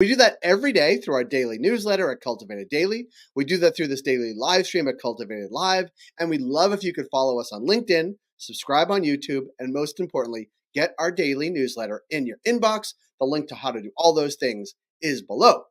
We do that every day through our daily newsletter at Cultivated Daily. We do that through this daily live stream at Cultivated Live. And we'd love if you could follow us on LinkedIn, subscribe on YouTube, and most importantly, get our daily newsletter in your inbox. The link to how to do all those things is below.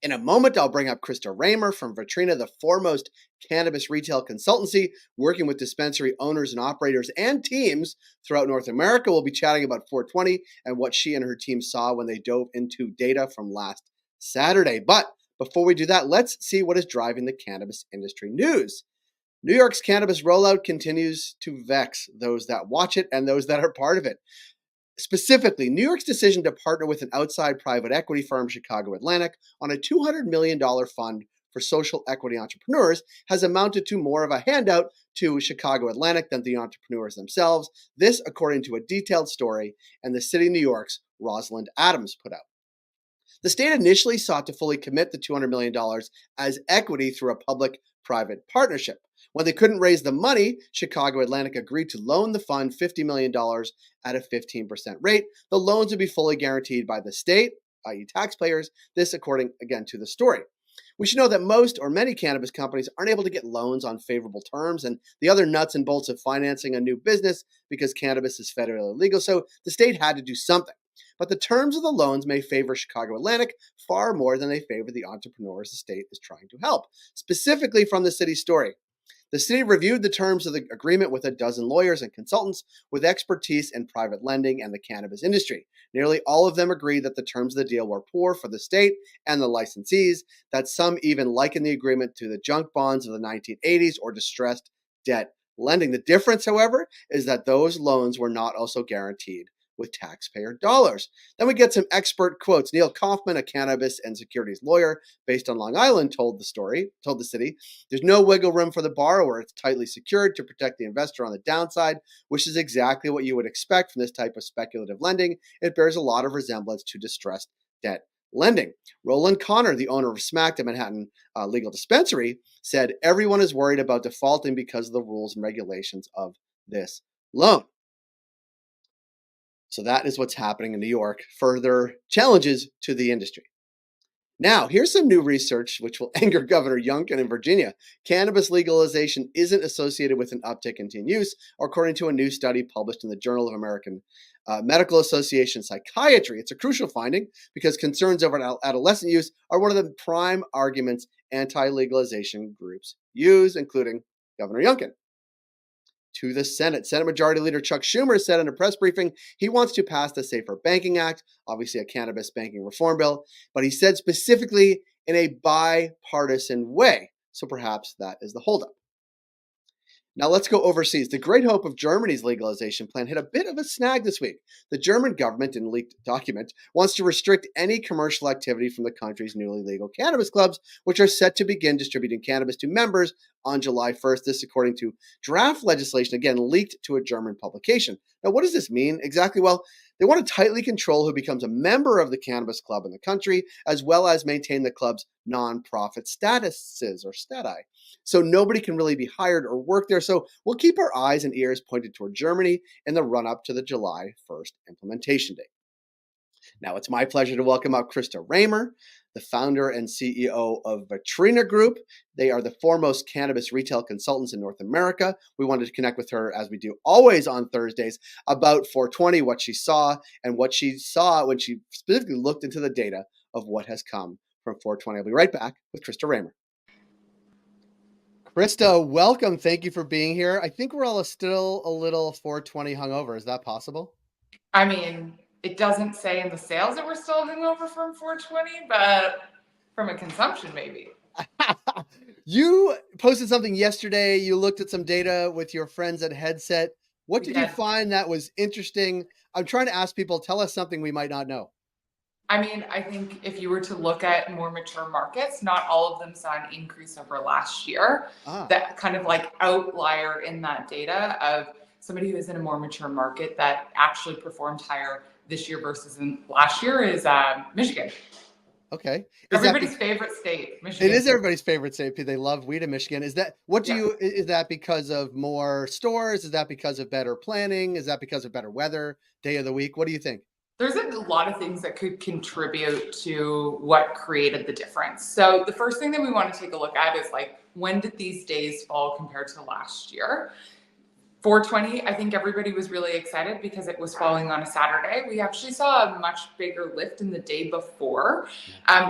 In a moment, I'll bring up Krista Raymer from Vetrina, the foremost cannabis retail consultancy, working with dispensary owners and operators and teams throughout North America. We'll be chatting about 420 and what she and her team saw when they dove into data from last Saturday. But before we do that, let's see what is driving the cannabis industry news. New York's cannabis rollout continues to vex those that watch it and those that are part of it. Specifically, New York's decision to partner with an outside private equity firm, Chicago Atlantic, on a $200 million fund for social equity entrepreneurs has amounted to more of a handout to Chicago Atlantic than the entrepreneurs themselves. This, according to a detailed story and the City of New York's Rosalind Adams put out. The state initially sought to fully commit the $200 million as equity through a public-private partnership. When they couldn't raise the money, Chicago Atlantic agreed to loan the fund $50 million at a 15% rate. The loans would be fully guaranteed by the state, i.e. taxpayers, this according, again, to the story. We should know that most or many cannabis companies aren't able to get loans on favorable terms and the other nuts and bolts of financing a new business because cannabis is federally illegal, so the state had to do something. But the terms of the loans may favor Chicago Atlantic far more than they favor the entrepreneurs the state is trying to help. Specifically from the city story, the city reviewed the terms of the agreement with a dozen lawyers and consultants with expertise in private lending and the cannabis industry. Nearly all of them agreed that the terms of the deal were poor for the state and the licensees, that some even likened the agreement to the junk bonds of the 1980s or distressed debt lending. The difference, however, is that those loans were not also guaranteed with taxpayer dollars. Then we get some expert quotes. Neil Kaufman, a cannabis and securities lawyer based on Long Island, told the city, there's no wiggle room for the borrower. It's tightly secured to protect the investor on the downside, which is exactly what you would expect from this type of speculative lending. It bears a lot of resemblance to distressed debt lending. Roland Connor, the owner of Smack, the Manhattan legal dispensary, said everyone is worried about defaulting because of the rules and regulations of this loan. So that is what's happening in New York. Further challenges to the industry. Now, here's some new research which will anger Governor Youngkin in Virginia. Cannabis legalization isn't associated with an uptick in teen use, according to a new study published in the Journal of American Medical Association Psychiatry. It's a crucial finding because concerns over adolescent use are one of the prime arguments anti-legalization groups use, including Governor Youngkin. To the Senate. Senate Majority Leader Chuck Schumer said in a press briefing he wants to pass the Safer Banking Act, obviously a cannabis banking reform bill, but he said specifically in a bipartisan way. So perhaps that is the holdup. Now let's go overseas. The great hope of Germany's legalization plan hit a bit of a snag this week. The German government, in a leaked document, wants to restrict any commercial activity from the country's newly legal cannabis clubs, which are set to begin distributing cannabis to members on July 1st. This according to draft legislation, again, leaked to a German publication. Now, what does this mean exactly? Well, they want to tightly control who becomes a member of the cannabis club in the country, as well as maintain the club's nonprofit statuses or stati. So nobody can really be hired or work there. So we'll keep our eyes and ears pointed toward Germany in the run-up to the July 1st implementation date. Now it's my pleasure to welcome up Krista Raymer, the founder and CEO of Vetrina Group. They are the foremost cannabis retail consultants in North America. We wanted to connect with her, as we do always on Thursdays, about 420, what she saw, and what she saw when she specifically looked into the data of what has come from 420. I'll be right back with Krista Raymer. Krista, welcome. Thank you for being here. I think we're all still a little 420 hungover. Is that possible? I mean, it doesn't say in the sales that we're still hungover from 420, but from a consumption, maybe. You posted something yesterday. You looked at some data with your friends at Headset. What did you find that was interesting? I'm trying to ask people, tell us something we might not know. I mean, I think if you were to look at more mature markets, not all of them saw an increase over last year. That kind of like outlier in that data of somebody who is in a more mature market that actually performed higher this year versus in last year is Michigan. Okay. Everybody's favorite state, Michigan. It is everybody's favorite state. They love weed in Michigan. Is that is that because of more stores? Is that because of better planning? Is that because of better weather, day of the week? What do you think? There's a lot of things that could contribute to what created the difference. So the first thing that we want to take a look at is like, when did these days fall compared to last year? 420, I think everybody was really excited because it was falling on a Saturday. We actually saw a much bigger lift in the day before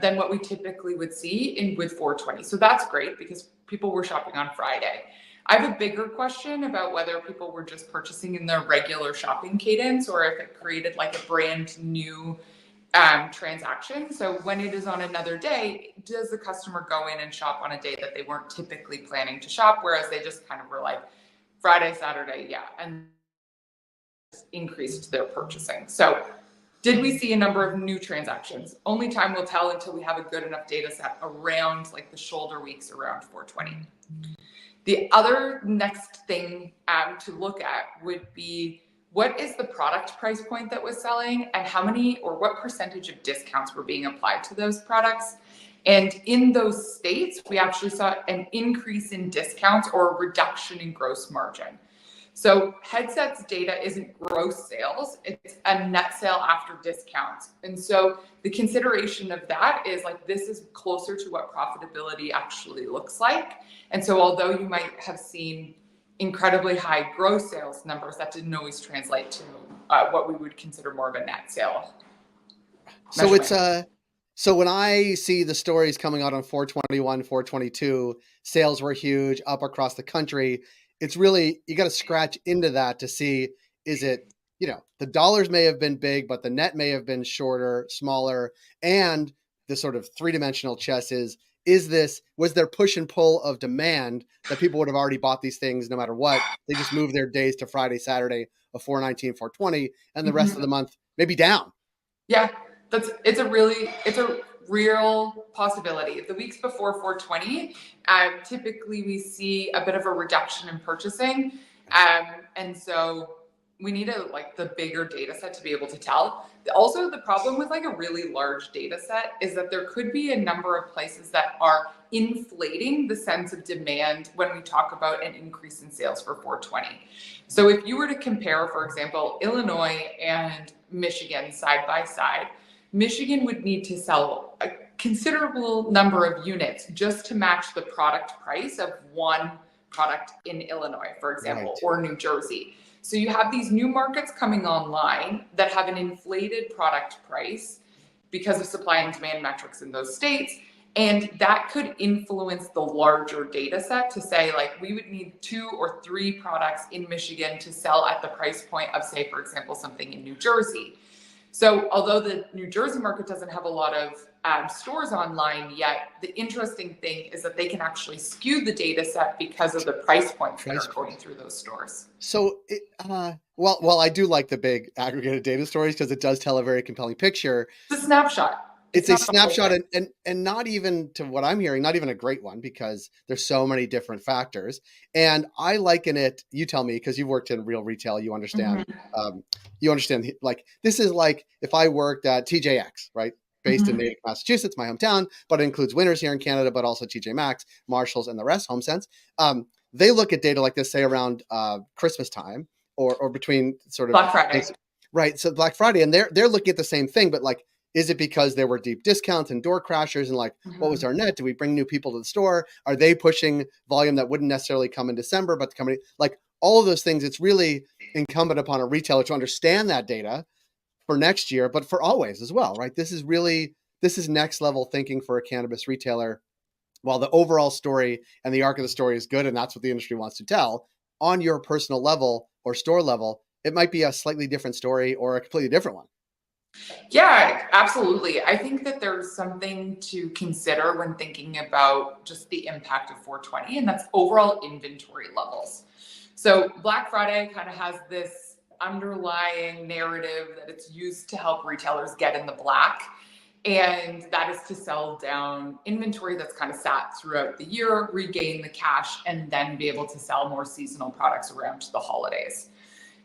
than what we typically would see with 420. So that's great because people were shopping on Friday. I have a bigger question about whether people were just purchasing in their regular shopping cadence or if it created like a brand new transaction. So when it is on another day, does the customer go in and shop on a day that they weren't typically planning to shop, whereas they just kind of were like, Friday, Saturday, yeah, and increased their purchasing. So did we see a number of new transactions? Only time will tell until we have a good enough data set around like the shoulder weeks around 420. The other next thing to look at would be, what is the product price point that was selling and how many or what percentage of discounts were being applied to those products? And in those states, we actually saw an increase in discounts or a reduction in gross margin. So Headset's data isn't gross sales, it's a net sale after discounts. And so the consideration of that is like, this is closer to what profitability actually looks like. And so although you might have seen incredibly high gross sales numbers, that didn't always translate to what we would consider more of a net sale. So measurement. So when I see the stories coming out on 421, 422, sales were huge up across the country. It's really, you got to scratch into that to see, is it, the dollars may have been big, but the net may have been shorter, smaller. And the sort of three-dimensional chess was there push and pull of demand that people would have already bought these things no matter what? They just moved their days to Friday, Saturday of 419, 420, and the rest of the month maybe down. Yeah. It's a real possibility. The weeks before 420, typically we see a bit of a reduction in purchasing. And so we need the bigger data set to be able to tell. Also, the problem with like a really large data set is that there could be a number of places that are inflating the sense of demand when we talk about an increase in sales for 420. So if you were to compare, for example, Illinois and Michigan side by side, Michigan would need to sell a considerable number of units just to match the product price of one product in Illinois, for example, or New Jersey. So you have these new markets coming online that have an inflated product price because of supply and demand metrics in those states. And that could influence the larger data set to say, like, we would need 2 or 3 products in Michigan to sell at the price point of, say, for example, something in New Jersey. So although the New Jersey market doesn't have a lot of stores online yet, the interesting thing is that they can actually skew the data set because of the price points that are going through those stores. So, well, I do like the big aggregated data stories because it does tell a very compelling picture. It's a snapshot. It's a snapshot, and not even, to what I'm hearing, not even a great one, because there's so many different factors. And I liken it, you tell me, because you've worked in real retail, you understand. Like, this is like if I worked at TJX, right? Based in Natick, Massachusetts, my hometown, but it includes Winners here in Canada, but also TJ Maxx, Marshalls, and the rest, HomeSense. They look at data like this, say around Christmas time or between sort of Black Friday. Right. So Black Friday, and they're looking at the same thing, but like, is it because there were deep discounts and door crashers and like, what was our net? Do we bring new people to the store? Are they pushing volume that wouldn't necessarily come in December, but come in, like all of those things? It's really incumbent upon a retailer to understand that data for next year, but for always as well, right? This is next level thinking for a cannabis retailer. While the overall story and the arc of the story is good, and that's what the industry wants to tell, on your personal level or store level, it might be a slightly different story or a completely different one. Yeah, absolutely. I think that there's something to consider when thinking about just the impact of 420, and that's overall inventory levels. So Black Friday kind of has this underlying narrative that it's used to help retailers get in the black. And that is to sell down inventory that's kind of sat throughout the year, regain the cash, and then be able to sell more seasonal products around the holidays.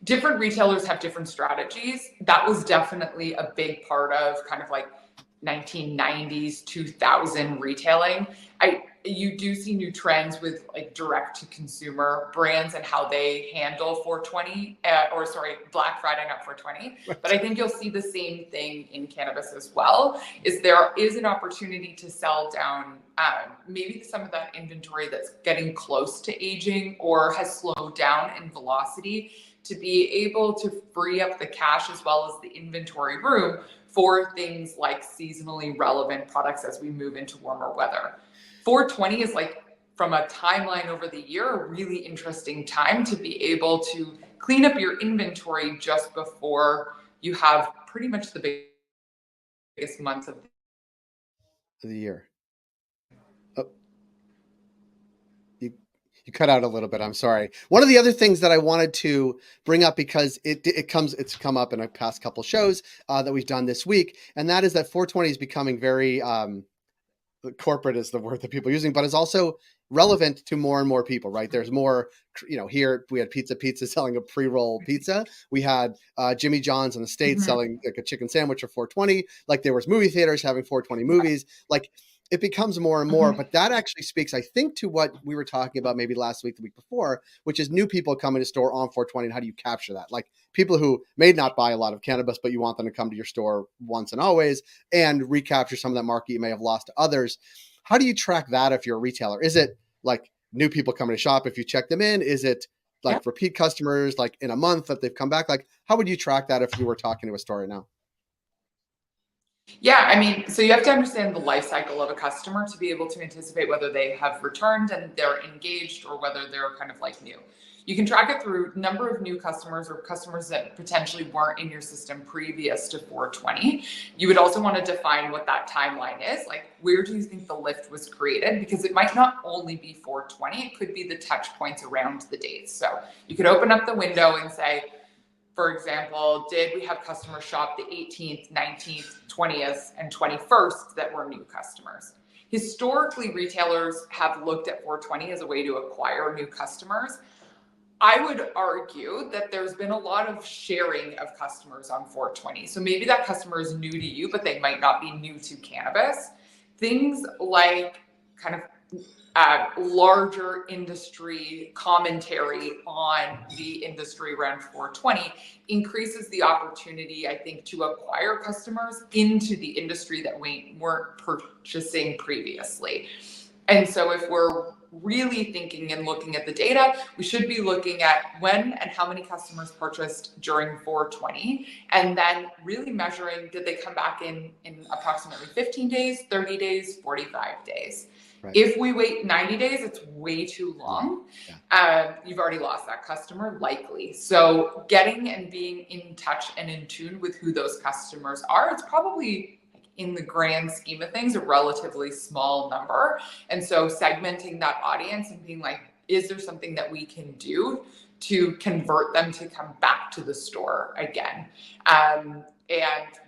Different retailers have different strategies. That was definitely a big part of kind of like 1990s, 2000 retailing. you do see new trends with like direct to consumer brands and how they handle 420 Black Friday, not 420. But I think you'll see the same thing in cannabis as well, is there is an opportunity to sell down maybe some of that inventory that's getting close to aging or has slowed down in velocity, to be able to free up the cash as well as the inventory room for things like seasonally relevant products as we move into warmer weather. 420 is, like, from a timeline over the year, a really interesting time to be able to clean up your inventory just before you have pretty much the biggest months of the year. Oh. You cut out a little bit. I'm sorry. One of the other things that I wanted to bring up, because it's come up in a past couple shows that we've done this week, and that is that 420 is becoming very corporate is the word that people are using, but it's also relevant to more and more people, right? There's more, here we had Pizza selling a pre-roll pizza. We had Jimmy John's in the States selling like a chicken sandwich for 420. Like, there was movie theaters having 420 movies. Like, it becomes more and more, but that actually speaks, I think, to what we were talking about maybe last week, the week before, which is new people coming to store on 420, and how do you capture that? Like, people who may not buy a lot of cannabis, but you want them to come to your store once and always and recapture some of that market you may have lost to others. How do you track that if you're a retailer? Is it like new people coming to shop if you check them in? Is it like repeat customers, like in a month that they've come back? Like, how would you track that if you were talking to a store right now? Yeah, I mean, so you have to understand the life cycle of a customer to be able to anticipate whether they have returned and they're engaged or whether they're kind of like new. You can track it through number of new customers or customers that potentially weren't in your system previous to 420. You would also want to define what that timeline is. Like, where do you think the lift was created? Because it might not only be 420, it could be the touch points around the dates. So you could open up the window and say, for example, did we have customers shop the 18th, 19th, 20th, and 21st that were new customers? Historically, retailers have looked at 420 as a way to acquire new customers. I would argue that there's been a lot of sharing of customers on 420. So maybe that customer is new to you, but they might not be new to cannabis. Things like kind of larger industry commentary on the industry around 420 increases the opportunity, I think, to acquire customers into the industry that we weren't purchasing previously. And so if we're really thinking and looking at the data, we should be looking at when and how many customers purchased during 420, and then really measuring, did they come back in approximately 15 days, 30 days, 45 days. Right. If we wait 90 days, it's way too long. Yeah. You've already lost that customer, likely. So getting and being in touch and in tune with who those customers are, it's probably, in the grand scheme of things, a relatively small number. And so segmenting that audience and being like, is there something that we can do to convert them to come back to the store again? And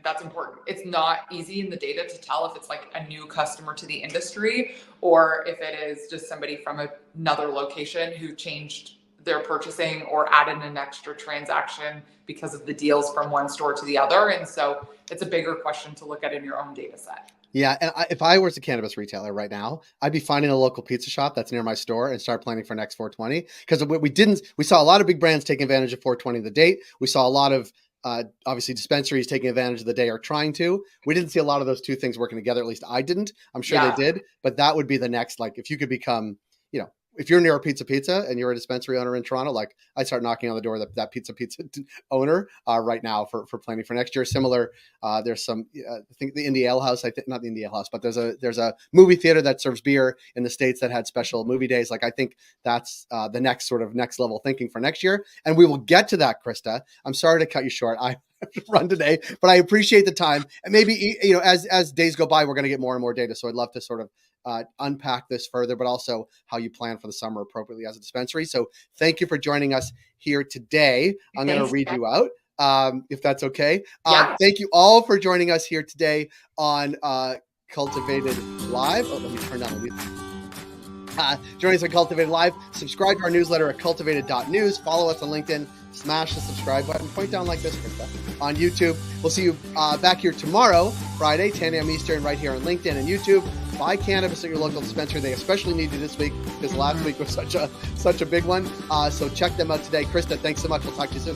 that's important. It's not easy in the data to tell if it's like a new customer to the industry or if it is just somebody from another location who changed their purchasing or added an extra transaction because of the deals from one store to the other. And so it's a bigger question to look at in your own data set. Yeah, and if I was a cannabis retailer right now, I'd be finding a local pizza shop that's near my store and start planning for next 420. Because we saw a lot of big brands taking advantage of 420 the date. We saw a lot of obviously dispensaries taking advantage of the day or trying to. We didn't see a lot of those two things working together. At least I didn't. I'm sure they did, but that would be the next, like, if you could become, if you're near a pizza and you're a dispensary owner in Toronto, like, I'd start knocking on the door of that pizza owner right now for planning for next year. Similar, there's some, I think the Indie Ale House, not the Indie Ale House, but there's a movie theater that serves beer in the States that had special movie days. Like, I think that's the next level thinking for next year. And we will get to that, Krista. I'm sorry to cut you short. I have to run today, but I appreciate the time. And maybe, as days go by, we're going to get more and more data. So I'd love to sort of unpack this further, but also how you plan for the summer appropriately as a dispensary. So thank you for joining us here today. I'm going to read you out, if that's okay. Thank you all for joining us here today on Cultivated Live. Oh, let me turn down the music. Join us on Cultivated Live. Subscribe to our newsletter at cultivated.news. Follow us on LinkedIn. Smash the subscribe button. Point down like this, Krista, on YouTube. We'll see you back here tomorrow, Friday, 10 a.m. Eastern, right here on LinkedIn and YouTube. buy cannabis at your local dispensary. They especially need you this week because last week was such a big one. So check them out today. Krista, thanks so much. We'll talk to you soon.